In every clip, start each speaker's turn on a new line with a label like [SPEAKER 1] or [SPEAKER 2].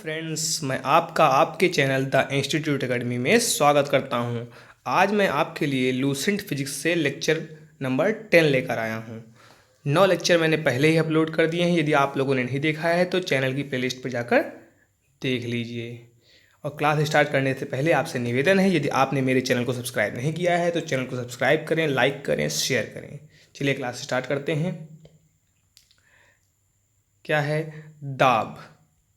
[SPEAKER 1] Friends, मैं आपका आपके चैनल द इंस्टीट्यूट एकेडमी में स्वागत करता हूं। आज मैं आपके लिए लूसेंट फिजिक्स से लेक्चर नंबर 10 लेकर आया हूं। 9 लेक्चर मैंने पहले ही अपलोड कर दिए हैं। यदि आप लोगों ने नहीं देखा है तो चैनल की प्लेलिस्ट पर जाकर देख लीजिए। और क्लास स्टार्ट करने से पहले आपसे निवेदन है, यदि आपने मेरे चैनल को सब्सक्राइब नहीं किया है तो चैनल को सब्सक्राइब करें, लाइक करें, शेयर करें। चलिए क्लास स्टार्ट करते हैं। क्या है दाब?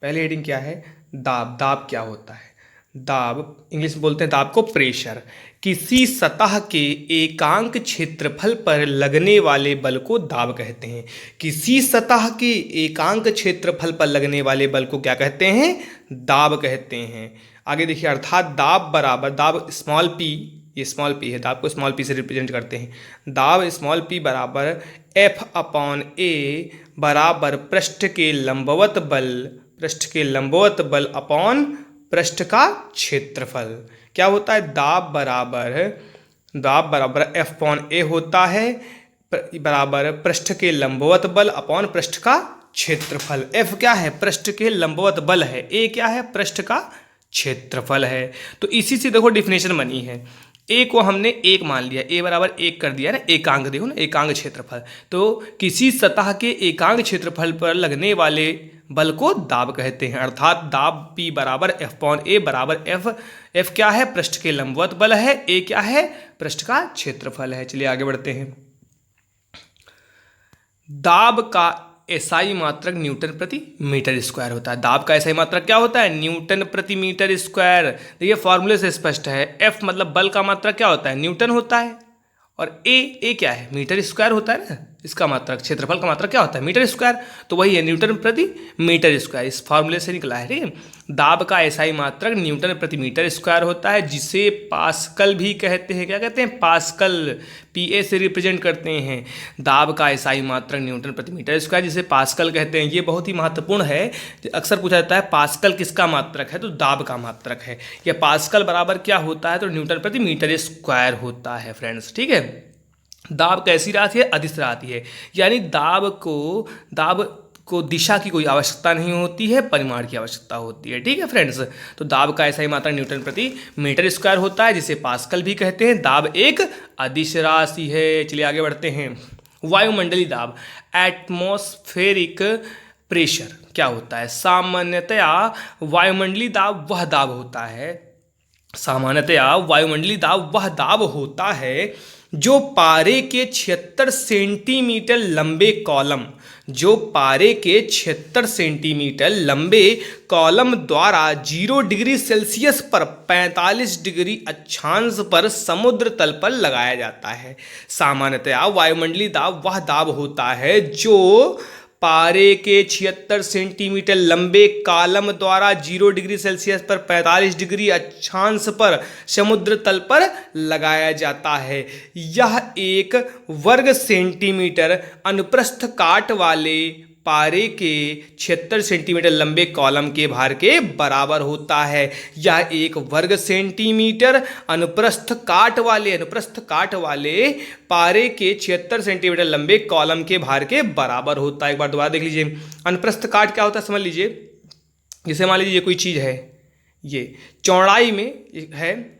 [SPEAKER 1] पहली हेडिंग क्या है? दाब। दाब क्या होता है? दाब इंग्लिश में बोलते हैं दाब को प्रेशर। किसी सतह के एकांक क्षेत्रफल पर लगने वाले बल को दाब कहते हैं। किसी सतह के एकांक क्षेत्रफल पर लगने वाले बल को क्या कहते हैं? दाब कहते हैं। आगे देखिए, अर्थात दाब बराबर, दाब स्मॉल पी, ये स्मॉल पी है, दाब को स्मॉल पी से रिप्रेजेंट करते हैं। दाब स्मॉल पी बराबर एफ अपॉन ए बराबर पृष्ठ के लंबवत बल, पृष्ठ के लंबवत बल अपॉन पृष्ठ का क्षेत्रफल। क्या होता है? दाब बराबर एफ अपॉन ए होता है बराबर पृष्ठ के लंबवत बल अपॉन पृष्ठ का क्षेत्रफल। एफ क्या है? पृष्ठ के लंबवत बल है। ए क्या है? पृष्ठ का क्षेत्रफल है। तो इसी से देखो डिफिनेशन बनी है। ए को हमने एक मान लिया, ए बराबर एक कर दिया ना, एकांक देखो ना, एकांक क्षेत्रफल। तो किसी सतह के एकांक क्षेत्रफल पर लगने वाले बल को दाब कहते हैं। अर्थात दाब P बराबर एफ पॉन ए बराबर एफ क्या है? पृष्ठ के लंबवत बल है। ए क्या है? पृष्ठ का क्षेत्रफल है। चलिए आगे बढ़ते हैं। दाब का एसआई मात्रक न्यूटन प्रति मीटर स्क्वायर होता है। दाब का एसआई मात्रक क्या होता है? न्यूटन प्रति मीटर स्क्वायर। देखिए फॉर्मूले से स्पष्ट है। एफ मतलब बल का मात्रक क्या होता है? न्यूटन होता है। और ए क्या है? मीटर स्क्वायर होता है ना, इसका मात्रक, क्षेत्रफल का मात्रक क्या होता है? Metre square. तो वही है न्यूटन प्रति मीटर स्क्वायर, इस फॉर्मूले से निकला है। ठीक है, दाब का एसआई मात्रक न्यूटन प्रति मीटर स्क्वायर होता है, जिसे पास्कल भी कहते हैं। क्या कहते हैं? पास्कल, पीए से रिप्रेजेंट करते हैं। दाब का एसआई मात्रक न्यूटन प्रति मीटर स्क्वायर, जिसे पास्कल कहते हैं। ये बहुत ही महत्वपूर्ण है। अक्सर पूछा जाता है पास्कल किसका मात्रक है? तो दाब का मात्रक है। यह पास्कल बराबर क्या होता है? तो न्यूटन प्रति मीटर स्क्वायर होता है फ्रेंड्स। ठीक है, दाब कैसी राशि है? अदिश राशि है। यानी दाब को दिशा की कोई आवश्यकता नहीं होती है, परिमाण की आवश्यकता होती है। ठीक है फ्रेंड्स, तो दाब का ऐसा ही मात्रा न्यूटन प्रति मीटर स्क्वायर होता है, जिसे पास्कल भी कहते हैं। दाब एक अदिश राशि है। चलिए आगे बढ़ते हैं। वायुमंडलीय दाब, एटमॉस्फेरिक प्रेशर क्या होता है? सामान्यतया वायुमंडलीय दाब वह दाब होता है, सामान्यतया वायुमंडलीय दाब वह दाब होता है जो पारे के 76 सेंटीमीटर लंबे कॉलम, जो पारे के 76 सेंटीमीटर लंबे कॉलम द्वारा 0 डिग्री सेल्सियस पर 45 डिग्री अक्षांश पर समुद्र तल पर लगाया जाता है। सामान्यतया वायुमंडलीय दाब वह दाब होता है जो पारे के 76 सेंटीमीटर लंबे कॉलम द्वारा 0 डिग्री सेल्सियस पर 45 डिग्री अक्षांश पर समुद्र तल पर लगाया जाता है। यह एक वर्ग सेंटीमीटर अनुप्रस्थ काट वाले पारे के 76 सेंटीमीटर लंबे कॉलम के भार के बराबर होता है। यह एक वर्ग सेंटीमीटर अनुप्रस्थ काट वाले पारे के 76 सेंटीमीटर लंबे कॉलम के भार के बराबर होता है। एक बार दोबारा देख लीजिए, अनुप्रस्थ काट क्या होता है समझ लीजिए। जैसे मान लीजिए ये कोई चीज़ है, ये चौड़ाई में है,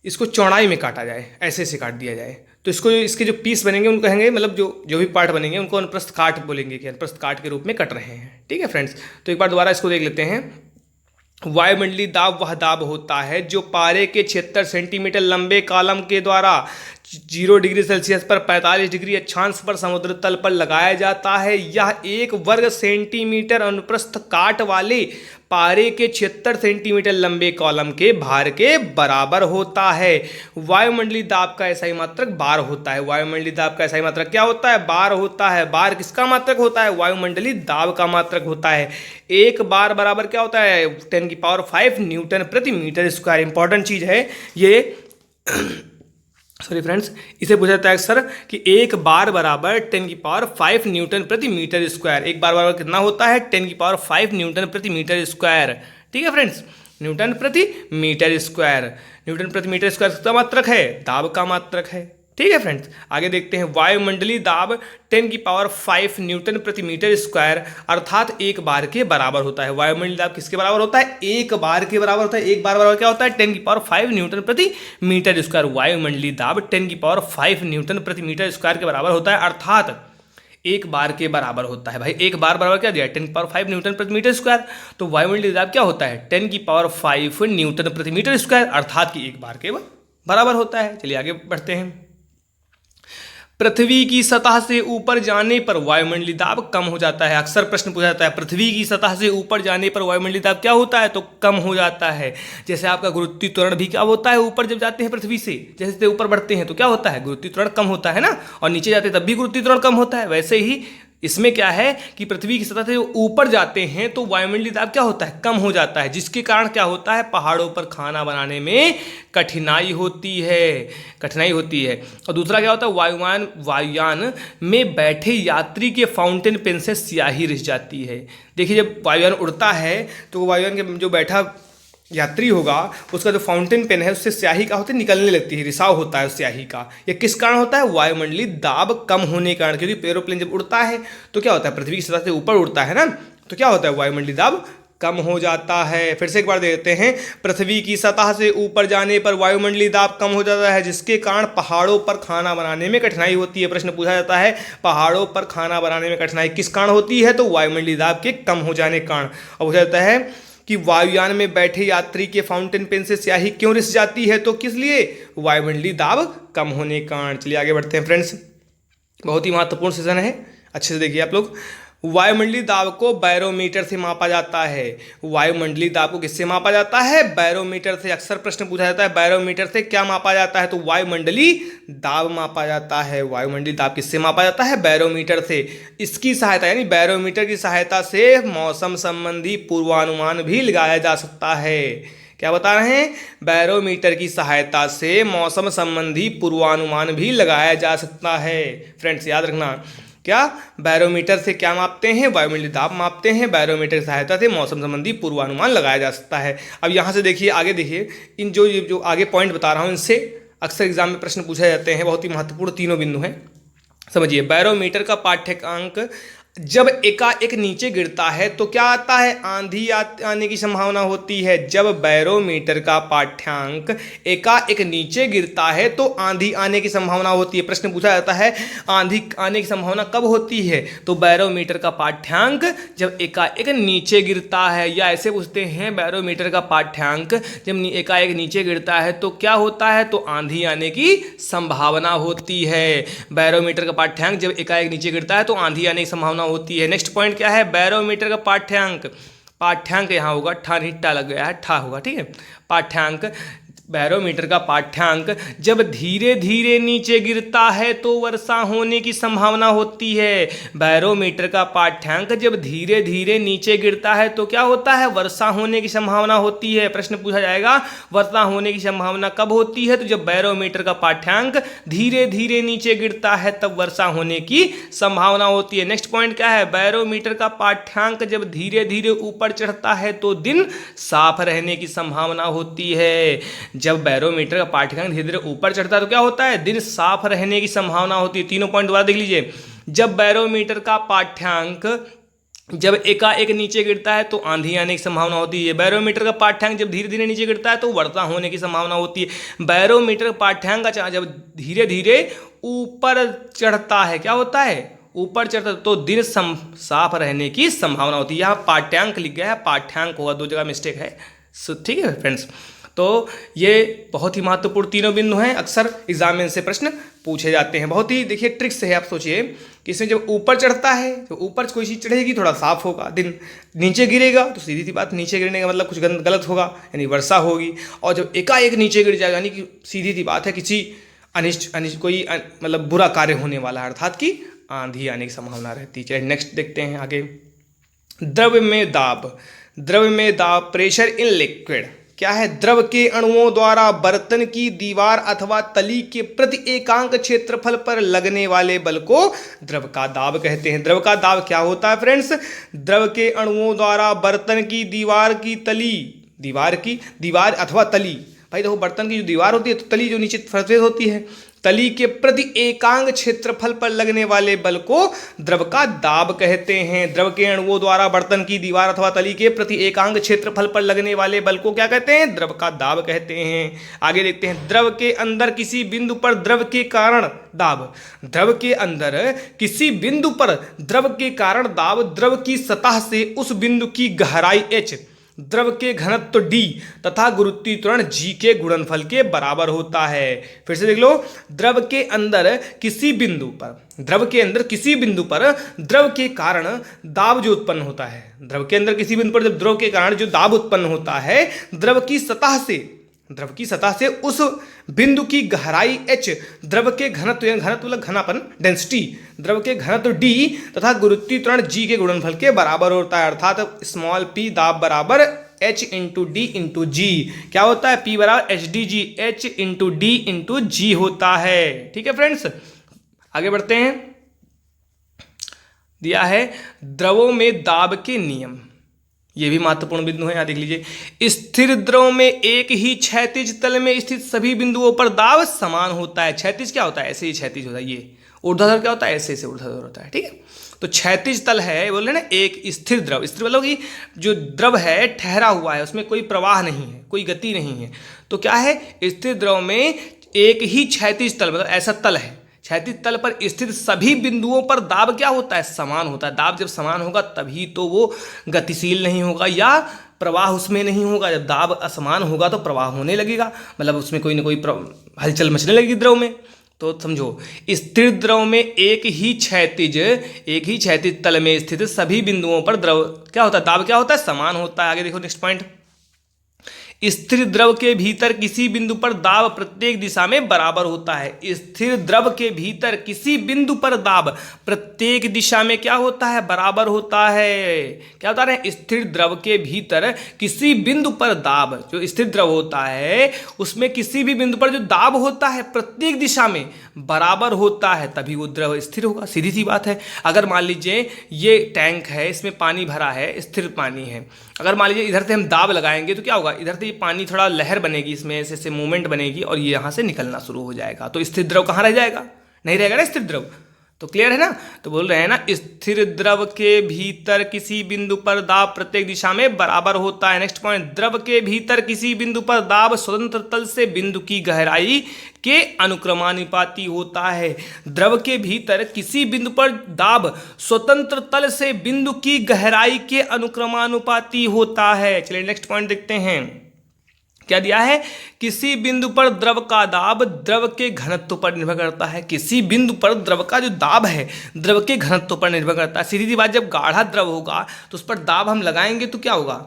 [SPEAKER 1] इसको चौड़ाई में काटा जाए, ऐसे से काट दिया जाए, तो इसको, इसके जो पीस बनेंगे उनको कहेंगे, मतलब जो भी पार्ट बनेंगे उनको अनुप्रस्थ काट बोलेंगे, कि अनुप्रस्थ काट के रूप में कट रहे हैं। ठीक है फ्रेंड्स, तो एक बार दोबारा इसको देख लेते हैं। वायुमंडलीय दाब वह दाब होता है जो पारे के 76 सेंटीमीटर लंबे कॉलम के द्वारा 0 डिग्री सेल्सियस पर 45 डिग्री अक्षांश पर समुद्र तल पर लगाया जाता है। यह एक वर्ग सेंटीमीटर अनुप्रस्थ काट वाले पारे के 76 सेंटीमीटर लंबे कॉलम के भार के बराबर होता है। वायुमंडलीय दाब का एसआई मात्रक बार होता है। वायुमंडलीय दाब का एसआई मात्रक क्या होता है? बार होता है। बार किसका मात्रक होता है? वायुमंडलीय दाब का मात्रक होता है। एक बार बराबर क्या होता है? 10⁵ न्यूटन प्रति मीटर स्क्वायर। इंपॉर्टेंट चीज है ये। सॉरी फ्रेंड्स, इसे पूछा जाता है सर कि एक बार बराबर 10⁵ न्यूटन प्रति मीटर स्क्वायर। एक बार बराबर कितना होता है? 10⁵ न्यूटन प्रति मीटर स्क्वायर। ठीक है फ्रेंड्स, न्यूटन प्रति मीटर स्क्वायर। न्यूटन प्रति मीटर स्क्वायर किसका मात्रक है? दाब का मात्रक है। ठीक है फ्रेंड्स, आगे देखते हैं। वायुमंडलीय दाब 10⁵ न्यूटन प्रति मीटर स्क्वायर अर्थात एक बार के बराबर होता है। वायुमंडलीय दाब किसके बराबर होता है? एक बार के बराबर होता है। एक बार बराबर क्या होता है? 10⁵ न्यूटन प्रति मीटर स्क्वायर। वायुमंडलीय दाब 10⁵ न्यूटन प्रति मीटर स्क्वायर के बराबर होता है अर्थात एक बार के बराबर होता है। भाई एक बार बराबर क्या दिया? 10⁵ न्यूटन प्रति मीटर स्क्वायर। तो वायुमंडलीय दाब क्या होता है? 10⁵ न्यूटन प्रति मीटर स्क्वायर अर्थात कि एक बार के बराबर होता है। चलिए आगे बढ़ते हैं। पृथ्वी की सतह से ऊपर जाने पर वायुमंडलीय दाब कम हो जाता है। अक्सर प्रश्न पूछा जाता है पृथ्वी की सतह से ऊपर जाने पर वायुमंडलीय दाब क्या होता है? तो कम हो जाता है। जैसे आपका गुरुत्वीय त्वरण भी क्या होता है? ऊपर जब जाते हैं पृथ्वी से, जैसे ऊपर बढ़ते हैं तो क्या होता है? गुरुत्वीय त्वरण कम होता है ना, और नीचे जाते हैं तब भी गुरुत्वीय त्वरण कम होता है। वैसे ही इसमें क्या है कि पृथ्वी की सतह से ऊपर जाते हैं तो वायुमंडलीय दाब क्या होता है? कम हो जाता है, जिसके कारण क्या होता है? पहाड़ों पर खाना बनाने में कठिनाई होती है। और दूसरा क्या होता है? वायुयान में बैठे यात्री के फाउंटेन पेन से स्याही रिस जाती है। देखिए जब वायुयान उड़ता है तो वायुयान के जो बैठा यात्री होगा उसका जो फाउंटेन पेन है उससे स्याही का होता है निकलने लगती है, रिसाव होता है उस स्याही का। ये किस कारण होता है? वायुमंडलीय दाब कम होने के कारण। क्योंकि एरोप्लेन जब उड़ता है तो क्या होता है? पृथ्वी की सतह से ऊपर उड़ता है ना, तो क्या होता है? वायुमंडलीय दाब कम हो जाता है। फिर से एक बार देखते हैं। पृथ्वी की सतह से ऊपर जाने पर वायुमंडलीय दाब कम हो जाता है, जिसके कारण पहाड़ों पर खाना बनाने में कठिनाई होती है। प्रश्न पूछा जाता है पहाड़ों पर खाना बनाने में कठिनाई किस कारण होती है? तो वायुमंडलीय दाब के कम हो जाने के कारण। और पूछा जाता है कि वायुयान में बैठे यात्री के फाउंटेन पेन से स्याही क्यों रिस जाती है? तो किस लिए? वायुमंडलीय दाब कम होने के कारण। चलिए आगे बढ़ते हैं फ्रेंड्स, बहुत ही महत्वपूर्ण सेशन है, अच्छे से देखिए आप लोग। वायुमंडलीय दाब को बैरोमीटर से मापा जाता है। वायुमंडलीय दाब को किससे मापा जाता है? बैरोमीटर से। अक्सर प्रश्न पूछा जाता है बैरोमीटर से क्या मापा जाता है? तो वायुमंडलीय दाब मापा जाता है। वायुमंडलीय दाब किससे मापा जाता है? बैरोमीटर से। इसकी सहायता यानी बैरोमीटर की सहायता से मौसम संबंधी पूर्वानुमान भी लगाया जा सकता है। क्या बता रहे हैं? बैरोमीटर की सहायता से मौसम संबंधी पूर्वानुमान भी लगाया जा सकता है। फ्रेंड्स याद रखना, क्या बैरोमीटर से क्या मापते हैं? वायुमंडलीय दाब मापते हैं। बैरोमीटर की सहायता से मौसम संबंधी पूर्वानुमान लगाया जा सकता है। अब यहाँ से देखिए, आगे देखिए, इन जो आगे पॉइंट बता रहा हूँ इनसे अक्सर एग्जाम में प्रश्न पूछे जाते हैं। बहुत ही महत्वपूर्ण तीनों बिंदु हैं, समझिए। बैरोमीटर का पाठ्यांक जब एकाएक नीचे गिरता है तो क्या आता है? आंधी आने की संभावना होती है। जब बैरोमीटर का पाठ्यांक एकाएक नीचे गिरता है तो आंधी आने की संभावना होती है। प्रश्न पूछा जाता है आंधी आने की संभावना कब होती है? तो बैरोमीटर का पाठ्यांक जब एकाएक नीचे गिरता है। या ऐसे पूछते हैं बैरोमीटर का पाठ्यांक जब एकाएक नीचे गिरता है तो क्या होता है? तो आंधी आने की संभावना होती है। बैरोमीटर का पाठ्यांक जब एकाएक नीचे गिरता है तो आंधी आने की संभावना होती है। नेक्स्ट पॉइंट क्या है? बैरोमीटर का पाठ्यांक यहाँ होगा, ठा नहीं टा लग गया है, ठा होगा, ठीक है। पाठ्यांक, बैरोमीटर का पाठ्यांक जब धीरे धीरे नीचे गिरता है तो वर्षा होने की संभावना होती है। बैरोमीटर का पाठ्यांक जब धीरे धीरे नीचे गिरता है तो क्या होता है? वर्षा होने की संभावना होती है। प्रश्न पूछा जाएगा वर्षा होने की संभावना कब होती है? तो जब बैरोमीटर का पाठ्यांक धीरे धीरे नीचे गिरता है तब वर्षा होने की संभावना होती है। नेक्स्ट पॉइंट क्या है? बैरोमीटर का पाठ्यांक जब धीरे धीरे ऊपर चढ़ता है तो दिन साफ रहने की संभावना होती है। जब बैरोमीटर का पाठ्यांक धीरे धीरे ऊपर चढ़ता है तो क्या होता है? दिन साफ रहने की संभावना होती है। तीनों पॉइंट दोबारा देख लीजिए। जब बैरोमीटर का पाठ्यांक जब एकाएक नीचे गिरता है तो आंधी आने की संभावना होती है। बैरोमीटर का पाठ्यांक जब धीरे धीरे नीचे गिरता है तो वर्षा होने की संभावना होती है। बैरोमीटर पाठ्यांक जब धीरे धीरे ऊपर चढ़ता है क्या होता है? ऊपर चढ़ता तो दिन साफ रहने की संभावना होती है। यहाँ पाठ्यांक लिख गया है, पाठ्यांक होगा, दो जगह मिस्टेक है। ठीक है फ्रेंड्स, तो ये बहुत ही महत्वपूर्ण तीनों बिंदु हैं, अक्सर एग्जाम में से प्रश्न पूछे जाते हैं। बहुत ही देखिए ट्रिक्स है। आप सोचिए कि इसमें जब ऊपर चढ़ता है तो ऊपर कोई चीज़ चढ़ेगी थोड़ा साफ होगा, दिन नीचे गिरेगा तो सीधी सी बात नीचे गिरने का मतलब कुछ गलत होगा, यानी वर्षा होगी। और जब एकाएक नीचे गिर जाएगा यानी कि सीधी सी बात है किसी अनिष्ट कोई मतलब बुरा कार्य होने वाला है, अर्थात कि आंधी आने की संभावना रहती है। चलिए नेक्स्ट देखते हैं आगे। द्रव्य में दाब प्रेशर इन लिक्विड क्या है? द्रव के अणुओं द्वारा बर्तन की दीवार अथवा तली के प्रति एकांक क्षेत्रफल पर लगने वाले बल को द्रव का दाब कहते हैं। द्रव का दाब क्या होता है फ्रेंड्स? द्रव के अणुओं द्वारा बर्तन की दीवार अथवा तली। भाई देखो बर्तन की जो दीवार होती है तो तली जो नीचे सरफेस होती है, तली के प्रति एकांक क्षेत्रफल पर लगने वाले बल को द्रव का दाब कहते हैं। द्रव के अणुओं द्वारा बर्तन की दीवार अथवा तली के प्रति एकांक क्षेत्रफल पर लगने वाले बल को क्या कहते हैं? द्रव का दाब कहते हैं। आगे देखते हैं, द्रव के अंदर किसी बिंदु पर द्रव के कारण दाब। द्रव के अंदर किसी बिंदु पर द्रव के कारण दाब द्रव की सतह से उस बिंदु की गहराई h, द्रव के घनत्व d तथा गुरुत्वीकरण g के गुणनफल के बराबर होता है। फिर से देख लो, द्रव के अंदर किसी बिंदु पर द्रव के कारण दाब जो उत्पन्न होता है, द्रव के अंदर किसी बिंदु पर जब द्रव के कारण जो दाब उत्पन्न होता है, द्रव की सतह से उस बिंदु की गहराई h, द्रव के घनत्व मतलब घनापन डेंसिटी, द्रव के घनत्व d तथा गुरुत्वीकरण g के गुणनफल के बराबर होता है। अर्थात स्मॉल p दाब बराबर h into D into G. क्या होता है? p बराबर H D G, h into D into G होता है। ठीक है फ्रेंड्स, आगे बढ़ते हैं। दिया है द्रवों में दाब के नियम, ये भी महत्वपूर्ण बिंदु है, यहाँ देख लीजिए। स्थिर द्रव में एक ही क्षैतिज तल में स्थित सभी बिंदुओं पर दाब समान होता है। क्षैतिज क्या होता है? ऐसे ही क्षैतिज होता है। ये ऊर्ध्वाधर क्या होता है? ऐसे ऊर्ध्वाधर होता है। ठीक है, तो क्षैतिज तल है, बोल रहे ना, एक स्थिर द्रव। स्थिर मतलब कि जो द्रव है ठहरा हुआ है, उसमें कोई प्रवाह नहीं है, कोई गति नहीं है। तो क्या है? स्थिर द्रव में एक ही क्षैतिज तल, मतलब ऐसा तल है, क्षैतिज तल पर स्थित सभी बिंदुओं पर दाब क्या होता है? समान होता है। दाब जब समान होगा तभी तो वो गतिशील नहीं होगा या प्रवाह उसमें नहीं होगा। जब दाब असमान होगा तो प्रवाह होने लगेगा, मतलब उसमें कोई ना कोई हलचल मचने लगेगी द्रव में। तो समझो, स्थिर द्रव में एक ही क्षैतिज तल में स्थित सभी बिंदुओं पर द्रव क्या होता है? दाब क्या होता है? समान होता है। आगे देखो नेक्स्ट पॉइंट, स्थिर द्रव के भीतर किसी बिंदु पर दाब प्रत्येक दिशा में बराबर होता है। स्थिर द्रव के भीतर किसी बिंदु पर दाब प्रत्येक दिशा में क्या होता है? बराबर होता है। क्या बता रहे हैं? स्थिर द्रव के भीतर किसी बिंदु पर दाब, जो स्थिर द्रव होता है उसमें किसी भी बिंदु पर जो दाब होता है प्रत्येक दिशा में बराबर होता है, तभी वो द्रव स्थिर होगा। सीधी सी बात है। अगर मान लीजिए ये टैंक है, इसमें पानी भरा है, स्थिर पानी है, अगर मान लीजिए इधर से हम दाब लगाएंगे तो क्या होगा? इधर से पानी थोड़ा लहर बनेगी, इसमें ऐसे मूवमेंट बनेगी और ये यहाँ से निकलना शुरू हो जाएगा। तो स्थिर द्रव कहाँ रह जाएगा? नहीं रहेगा ना स्थिर द्रव। तो क्लियर है ना? तो बोल रहे हैं ना, स्थिर द्रव के भीतर किसी बिंदु पर दाब प्रत्येक दिशा में बराबर होता है। नेक्स्ट पॉइंट, द्रव के भीतर किसी बिंदु पर दाब स्वतंत्र तल से बिंदु की गहराई के अनुक्रमानुपाती होता है। द्रव के भीतर किसी बिंदु पर दाब स्वतंत्र तल से बिंदु की गहराई के अनुक्रमानुपाती होता है। चलिए नेक्स्ट पॉइंट देखते हैं, क्या दिया है? किसी बिंदु पर द्रव का दाब द्रव के घनत्व पर निर्भर करता है। किसी बिंदु पर द्रव का जो दाब है द्रव के घनत्व पर निर्भर करता है। सीधी सी बात, जब गाढ़ा द्रव होगा तो उस पर दाब हम लगाएंगे तो क्या होगा?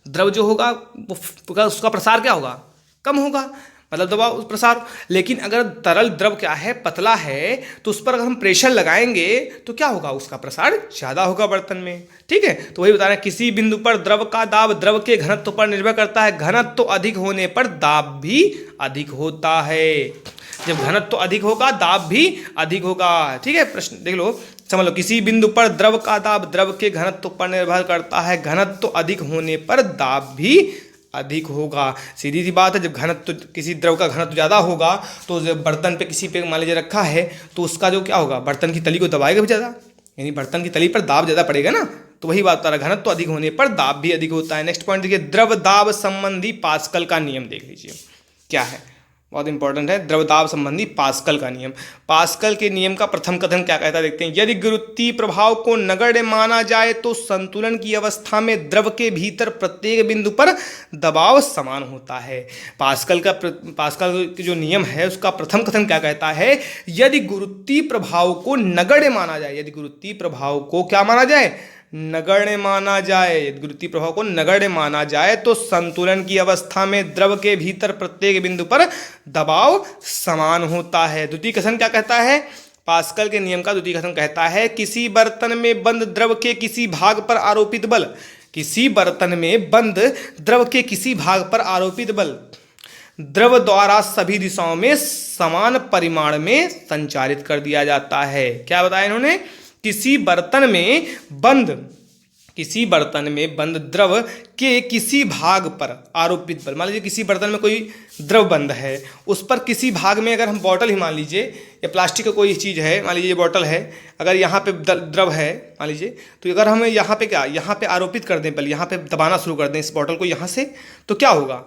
[SPEAKER 1] द्रव जो होगा वो उसका प्रसार क्या होगा? कम होगा, मतलब दबाव प्रसार। लेकिन अगर तरल द्रव क्या है? पतला है, तो उस पर अगर हम प्रेशर लगाएंगे तो क्या होगा? उसका प्रसार ज़्यादा होगा बर्तन में। ठीक है, तो वही बता रहे हैं, किसी बिंदु पर द्रव का दाब द्रव के घनत्व पर निर्भर करता है। घनत्व अधिक होने पर दाब भी अधिक होता है। जब घनत्व अधिक होगा दाब भी अधिक होगा। ठीक है, प्रश्न देख लो, समझ लो, किसी बिंदु पर द्रव का दाब द्रव के घनत्व पर निर्भर करता है। घनत्व अधिक होने पर दाब भी अधिक होगा। सीधी सी बात है, जब घनत्व किसी द्रव का घनत्व ज़्यादा होगा तो जब बर्तन पे किसी पे मान लीजिए रखा है तो उसका जो क्या होगा? बर्तन की तली को दबाएगा भी ज़्यादा, यानी बर्तन की तली पर दाब ज़्यादा पड़ेगा ना। तो वही बात बता रहा, घनत्व अधिक होने पर दाब भी अधिक होता है। नेक्स्ट पॉइंट देखिए, द्रव दाब संबंधी पास्कल का नियम देख लीजिए क्या है, बहुत इंपॉर्टेंट है। द्रव दाब संबंधी पास्कल का नियम। पास्कल के नियम का प्रथम कथन क्या कहता है देखते हैं, यदि गुरुत्वीय प्रभाव को नगण्य माना जाए तो संतुलन की अवस्था में द्रव के भीतर प्रत्येक बिंदु पर दबाव समान होता है। पास्कल का जो नियम है उसका प्रथम कथन क्या कहता है, यदि गुरुत्वीय प्रभाव को नगण्य माना जाए, यदि गुरुत्वीय प्रभाव को क्या माना जाए? नगण्य माना जाए। गुरुत्वीय प्रभाव को नगण्य माना जाए तो संतुलन की अवस्था में द्रव के भीतर प्रत्येक बिंदु पर दबाव समान होता है। द्वितीय कथन क्या कहता है? पास्कल के नियम का द्वितीय कथन कहता है, किसी बर्तन में बंद द्रव के किसी भाग पर आरोपित बल, किसी बर्तन में बंद द्रव के किसी भाग पर आरोपित बल द्रव द्वारा सभी दिशाओं में समान परिमाण में संचारित कर दिया जाता है। क्या बताया इन्होंने? किसी बर्तन में बंद किसी बर्तन में बंद द्रव के किसी भाग पर आरोपित बल, मान लीजिए किसी बर्तन में कोई द्रव बंद है, उस पर किसी भाग में अगर हम बॉटल ही मान लीजिए या प्लास्टिक का कोई चीज़ है, मान लीजिए ये बॉटल है, अगर यहाँ पे द्रव है मान लीजिए, तो अगर हम यहाँ पे क्या, यहाँ पे आरोपित कर दें बल, यहाँ पे दबाना शुरू कर दें इस बॉटल को यहाँ से, तो क्या होगा,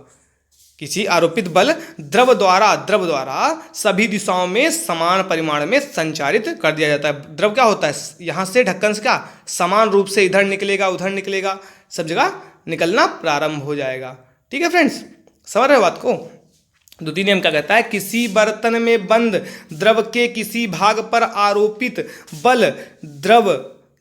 [SPEAKER 1] किसी आरोपित बल द्रव द्वारा सभी दिशाओं में समान परिमाण में संचारित कर दिया जाता है। द्रव क्या होता है, यहाँ से ढक्कन से क्या समान रूप से इधर निकलेगा उधर निकलेगा, सब जगह निकलना प्रारंभ हो जाएगा। ठीक है फ्रेंड्स, समझ रहे हो बात को। द्वितीय नियम क्या कहता है, किसी बर्तन में बंद द्रव के किसी भाग पर आरोपित बल द्रव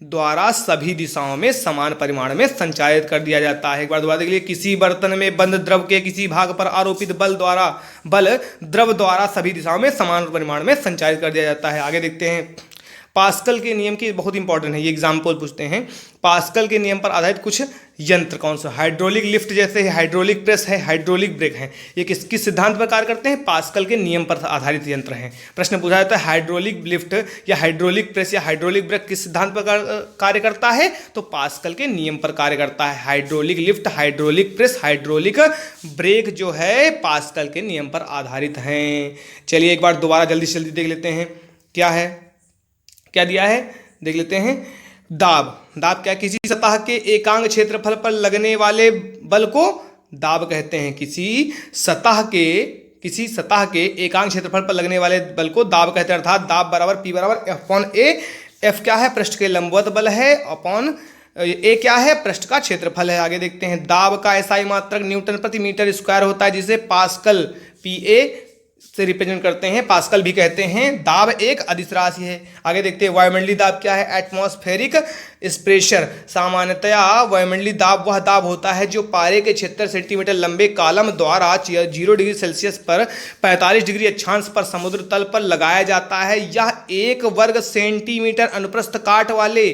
[SPEAKER 1] द्वारा सभी दिशाओं में समान परिमाण में संचारित कर दिया जाता है। एक बार दोबारा देख लीजिए, किसी बर्तन में बंद द्रव के किसी भाग पर आरोपित बल द्रव द्वारा सभी दिशाओं में समान परिमाण में संचारित कर दिया जाता है। आगे देखते हैं, पास्कल के नियम की बहुत इंपॉर्टेंट है, ये एग्जाम्पल पूछते हैं। पास्कल के नियम पर आधारित कुछ यंत्र कौन सा, हाइड्रोलिक लिफ्ट जैसे हाइड्रोलिक प्रेस है, हाइड्रोलिक ब्रेक है, ये किस सिद्धांत पर कार्य करते हैं, पास्कल के नियम पर आधारित यंत्र हैं। प्रश्न पूछा जाता है हाइड्रोलिक लिफ्ट या हाइड्रोलिक प्रेस या हाइड्रोलिक ब्रेक किस सिद्धांत पर कार्य करता है, तो पास्कल के नियम पर कार्य करता है। Hydraulic lift, hydraulic press, hydraulic brake जो है पास्कल के नियम पर आधारित हैं। चलिए एक बार दोबारा जल्दी से जल्दी देख लेते हैं, क्या है, क्या दिया है, देख लेते हैं। दाब क्या, किसी सतह के एकांक क्षेत्रफल पर लगने वाले बल को दाब कहते हैं। किसी सतह के एकांक क्षेत्रफल पर लगने वाले बल को दाब कहते हैं। अर्थात दाब बराबर P बराबर F/A। F क्या है, पृष्ठ के लंबवत बल है, अपॉन A क्या है, पृष्ठ का क्षेत्रफल है। आगे देखते हैं, दाब का SI मात्रक न्यूटन प्रति मीटर स्क्वायर होता है, जिसे पास्कल PA से रिप्रेजेंट करते हैं, पास्कल भी कहते हैं। दाब एक अदिश राशि है। आगे देखते हैं, वायुमंडलीय दाब क्या है, एटमॉस्फेरिक प्रेशर। सामान्यतया वायुमंडलीय दाब वह दाब होता है जो पारे के 76 सेंटीमीटर लंबे कॉलम द्वारा 0 डिग्री सेल्सियस पर 45 डिग्री अक्षांश पर समुद्र तल पर लगाया जाता है। यह 1 वर्ग सेंटीमीटर अनुप्रस्थ काट वाले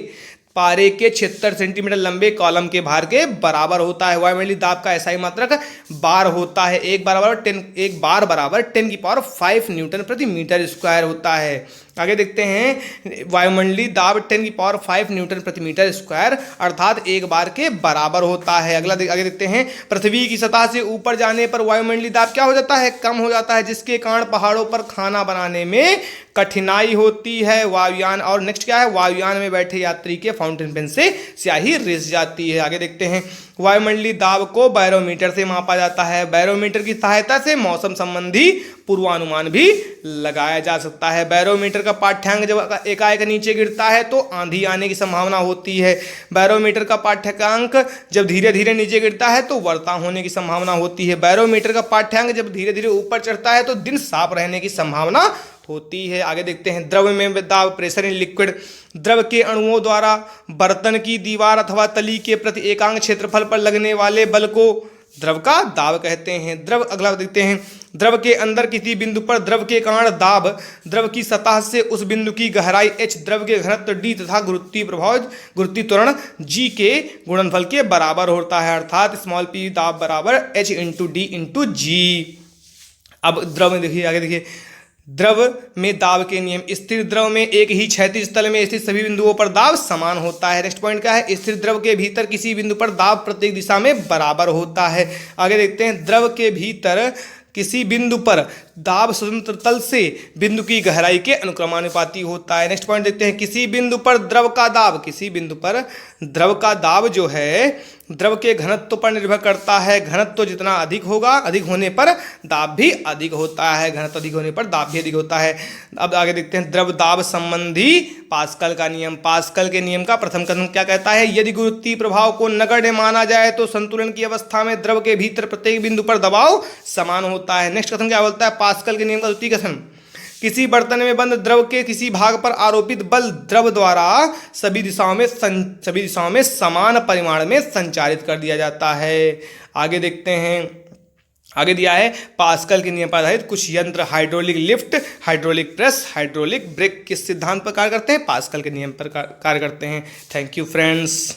[SPEAKER 1] पारे के 76 सेंटीमीटर लंबे कॉलम के भार के बराबर होता है। वायुमंडलीय दाब का SI मात्रक बार होता है। एक बार बराबर 10⁵ न्यूटन प्रति मीटर स्क्वायर होता है। आगे देखते हैं, वायुमंडलीय दाब 10⁵ न्यूटन प्रति मीटर स्क्वायर अर्थात एक बार के बराबर होता है। आगे देखते हैं, पृथ्वी की सतह से ऊपर जाने पर वायुमंडलीय दाब क्या हो जाता है, कम हो जाता है, जिसके कारण पहाड़ों पर खाना बनाने में कठिनाई होती है। वायुयान, और नेक्स्ट क्या है, वायुयान में बैठे यात्री के फाउंटेन पेन से स्याही रिस जाती है। आगे देखते हैं, वायुमंडलीय दाब को बैरोमीटर से मापा जाता है। बैरोमीटर की सहायता से मौसम संबंधी पूर्वानुमान भी लगाया जा सकता है। बैरोमीटर का पाठ्यांक जब एकाएक नीचे गिरता है तो आंधी आने की संभावना होती है। बैरोमीटर का पाठ्यांक जब धीरे धीरे नीचे गिरता है तो वर्षा होने की संभावना होती है। बैरोमीटर का पाठ्यांक जब धीरे धीरे ऊपर चढ़ता है तो दिन साफ रहने की संभावना होती है। आगे देखते हैं, द्रव में दाब, प्रेशर इन लिक्विड। द्रव के अणुओं द्वारा बर्तन की दीवार अथवा तली के प्रति एकांक क्षेत्रफल पर लगने वाले बल को द्रव का दाब कहते हैं। अगला देखते हैं, द्रव के अंदर किसी बिंदु पर द्रव के कारण दाब द्रव की सतह से उस बिंदु की गहराई h, द्रव के घनत्व d तथा गुरुत्वीय त्वरण g के गुणनफल के बराबर होता है। अर्थात p दाब बराबर h × d × g। अब द्रव में देखिए, आगे देखिए, द्रव में दाब के नियम। स्थिर द्रव में एक ही क्षैतिज तल में स्थित सभी बिंदुओं पर दाब समान होता है। नेक्स्ट पॉइंट क्या है, स्थिर द्रव के भीतर किसी बिंदु पर दाब प्रत्येक दिशा में बराबर होता है। आगे देखते हैं, द्रव के भीतर किसी बिंदु पर दाब स्वतंत्र तल से बिंदु की गहराई के अनुक्रमानुपाती होता है। नेक्स्ट पॉइंट देखते हैं, किसी बिंदु पर द्रव का दाब जो है द्रव के घनत्व पर निर्भर करता है। घनत्व जितना अधिक होगा, अधिक होने पर दाब भी अधिक होता है। घनत्व अधिक होने पर दाब भी अधिक होता है। अब आगे देखते हैं, द्रव दाब संबंधी पास्कल का नियम। पास्कल के नियम का प्रथम कथन क्या कहता है, यदि गुरुत्वीय प्रभाव को नगण्य माना जाए तो संतुलन की अवस्था में द्रव के भीतर प्रत्येक बिंदु पर दबाव समान होता है। नेक्स्ट कथन क्या बोलता है, पास्कल के नियम का द्वितीय कथन, किसी बर्तन में बंद द्रव के किसी भाग पर आरोपित बल द्रव द्वारा सभी दिशाओं में समान परिमाण में संचारित कर दिया जाता है। आगे देखते हैं, आगे दिया है पास्कल के नियम पर आधारित कुछ यंत्र। Hydraulic lift, hydraulic press, hydraulic brake किस सिद्धांत पर कार्य करते हैं, पास्कल के नियम पर कार्य करते हैं। Thank you friends.